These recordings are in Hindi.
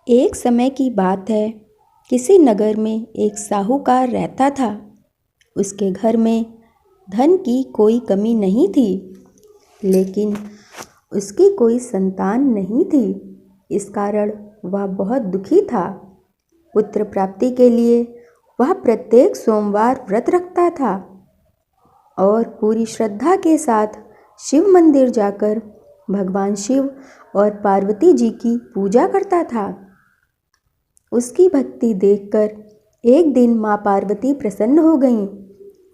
एक समय की बात है। किसी नगर में एक साहूकार रहता था। उसके घर में धन की कोई कमी नहीं थी, लेकिन उसकी कोई संतान नहीं थी। इस कारण वह बहुत दुखी था। पुत्र प्राप्ति के लिए वह प्रत्येक सोमवार व्रत रखता था और पूरी श्रद्धा के साथ शिव मंदिर जाकर भगवान शिव और पार्वती जी की पूजा करता था। उसकी भक्ति देखकर एक दिन माँ पार्वती प्रसन्न हो गईं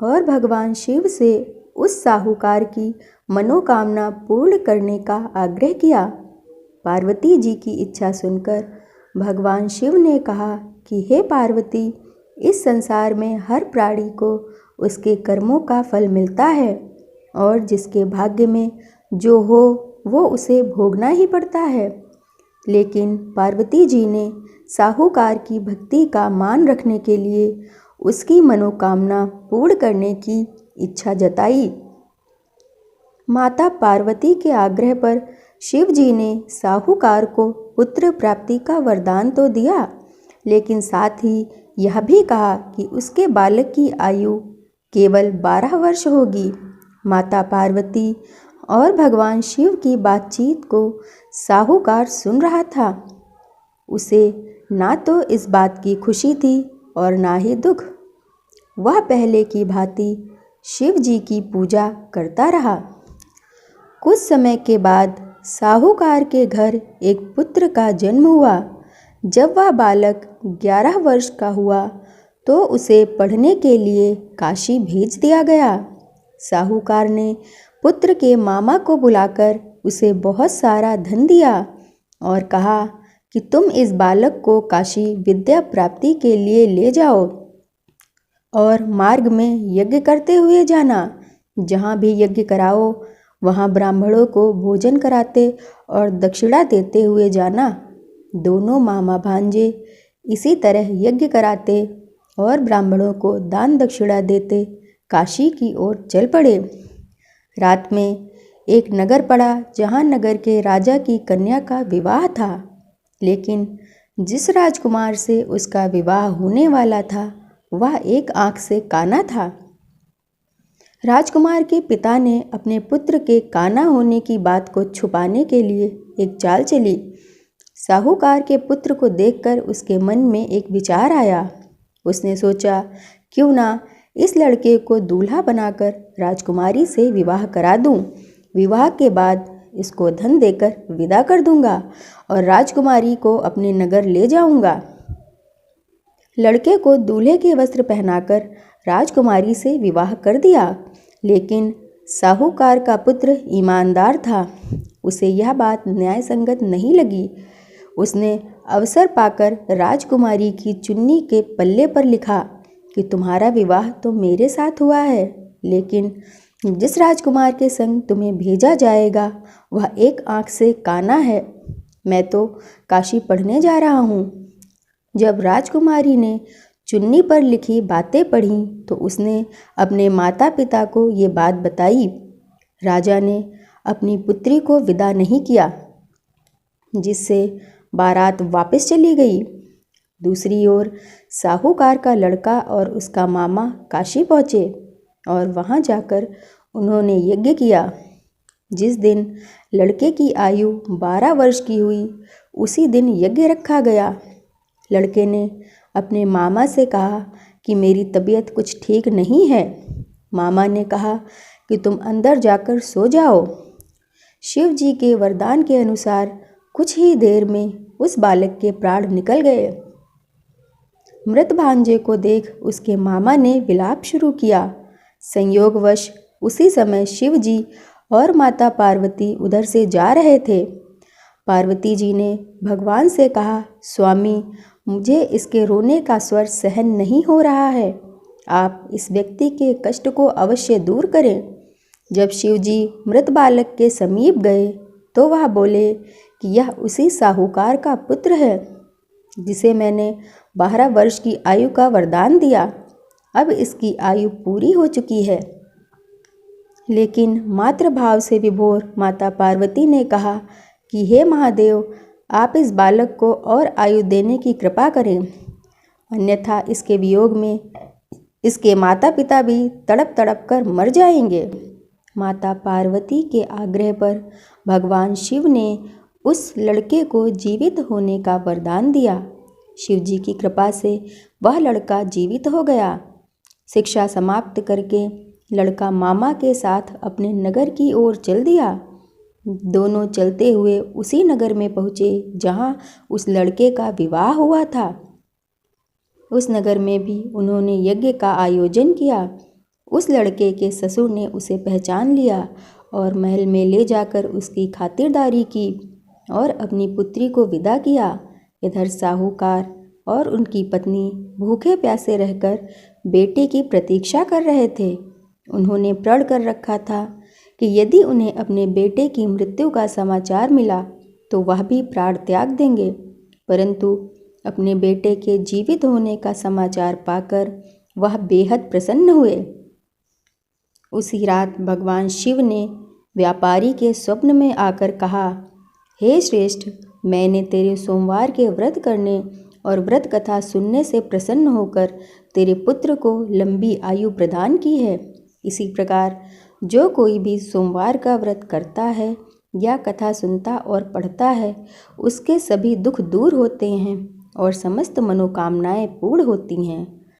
और भगवान शिव से उस साहूकार की मनोकामना पूर्ण करने का आग्रह किया। पार्वती जी की इच्छा सुनकर भगवान शिव ने कहा कि हे पार्वती, इस संसार में हर प्राणी को उसके कर्मों का फल मिलता है और जिसके भाग्य में जो हो वो उसे भोगना ही पड़ता है। लेकिन पार्वती जी ने साहूकार की भक्ति का मान रखने के लिए उसकी मनोकामना पूर्ण करने की इच्छा जताई। माता पार्वती के आग्रह पर शिव जी ने साहूकार को पुत्र प्राप्ति का वरदान तो दिया, लेकिन साथ ही यह भी कहा कि उसके बालक की आयु केवल 12 वर्ष होगी। माता पार्वती और भगवान शिव की बातचीत को साहूकार सुन रहा था। उसे ना तो इस बात की खुशी थी और ना ही दुख। वह पहले की भांति शिव जी की पूजा करता रहा। कुछ समय के बाद साहूकार के घर एक पुत्र का जन्म हुआ। जब वह बालक 11 वर्ष का हुआ तो उसे पढ़ने के लिए काशी भेज दिया गया। साहूकार ने पुत्र के मामा को बुलाकर उसे बहुत सारा धन दिया और कहा कि तुम इस बालक को काशी विद्या प्राप्ति के लिए ले जाओ और मार्ग में यज्ञ करते हुए जाना। जहाँ भी यज्ञ कराओ वहाँ ब्राह्मणों को भोजन कराते और दक्षिणा देते हुए जाना। दोनों मामा भांजे इसी तरह यज्ञ कराते और ब्राह्मणों को दान दक्षिणा देते काशी की ओर चल पड़े। रात में एक नगर पड़ा जहाँ नगर के राजा की कन्या का विवाह था, लेकिन जिस राजकुमार से उसका विवाह होने वाला था वह एक आँख से काना था। राजकुमार के पिता ने अपने पुत्र के काना होने की बात को छुपाने के लिए एक चाल चली। साहूकार के पुत्र को देखकर उसके मन में एक विचार आया। उसने सोचा, क्यों ना इस लड़के को दूल्हा बनाकर राजकुमारी से विवाह करा दूं। विवाह के बाद इसको धन देकर विदा कर दूंगा और राजकुमारी को अपने नगर ले जाऊंगा। लड़के को दूल्हे के वस्त्र पहनाकर राजकुमारी से विवाह कर दिया, लेकिन साहूकार का पुत्र ईमानदार था। उसे यह बात न्याय संगत नहीं लगी। उसने अवसर पाकर राजकुमारी की चुन्नी के पल्ले पर लिखा कि तुम्हारा विवाह तो मेरे साथ हुआ है, लेकिन जिस राजकुमार के संग तुम्हें भेजा जाएगा वह एक आँख से काना है। मैं तो काशी पढ़ने जा रहा हूँ। जब राजकुमारी ने चुन्नी पर लिखी बातें पढ़ीं तो उसने अपने माता पिता को ये बात बताई। राजा ने अपनी पुत्री को विदा नहीं किया, जिससे बारात वापस चली गई। दूसरी ओर साहूकार का लड़का और उसका मामा काशी पहुँचे और वहाँ जाकर उन्होंने यज्ञ किया। जिस दिन लड़के की आयु 12 वर्ष की हुई उसी दिन यज्ञ रखा गया। लड़के ने अपने मामा से कहा कि मेरी तबीयत कुछ ठीक नहीं है। मामा ने कहा कि तुम अंदर जाकर सो जाओ। शिव जी के वरदान के अनुसार कुछ ही देर में उस बालक के प्राण निकल गए। मृत भांजे को देख उसके मामा ने विलाप शुरू किया। संयोगवश उसी समय शिव जी और माता पार्वती उधर से जा रहे थे। पार्वती जी ने भगवान से कहा, स्वामी, मुझे इसके रोने का स्वर सहन नहीं हो रहा है। आप इस व्यक्ति के कष्ट को अवश्य दूर करें। जब शिव जी मृत बालक के समीप गए तो वह बोले कि यह उसी साहूकार का पुत्र है जिसे मैंने 12 वर्ष की आयु का वरदान दिया। अब इसकी आयु पूरी हो चुकी है। लेकिन मातृभाव से विभोर माता पार्वती ने कहा कि हे महादेव, आप इस बालक को और आयु देने की कृपा करें, अन्यथा इसके वियोग में इसके माता पिता भी तड़प तड़प कर मर जाएंगे। माता पार्वती के आग्रह पर भगवान शिव ने उस लड़के को जीवित होने का वरदान दिया। शिव जी की कृपा से वह लड़का जीवित हो गया। शिक्षा समाप्त करके लड़का मामा के साथ अपने नगर की ओर चल दिया। दोनों चलते हुए उसी नगर में पहुँचे जहाँ उस लड़के का विवाह हुआ था। उस नगर में भी उन्होंने यज्ञ का आयोजन किया। उस लड़के के ससुर ने उसे पहचान लिया और महल में ले जाकर उसकी खातिरदारी की और अपनी पुत्री को विदा किया। इधर साहूकार और उनकी पत्नी भूखे प्यासे रहकर बेटे की प्रतीक्षा कर रहे थे। उन्होंने प्रण कर रखा था कि यदि उन्हें अपने बेटे की मृत्यु का समाचार मिला तो वह भी प्राण त्याग देंगे, परंतु अपने बेटे के जीवित होने का समाचार पाकर वह बेहद प्रसन्न हुए। उसी रात भगवान शिव ने व्यापारी के स्वप्न में आकर कहा, हे श्रेष्ठ, मैंने तेरे सोमवार के व्रत करने और व्रत कथा सुनने से प्रसन्न होकर तेरे पुत्र को लंबी आयु प्रदान की है। इसी प्रकार जो कोई भी सोमवार का व्रत करता है या कथा सुनता और पढ़ता है, उसके सभी दुख दूर होते हैं और समस्त मनोकामनाएं पूर्ण होती हैं।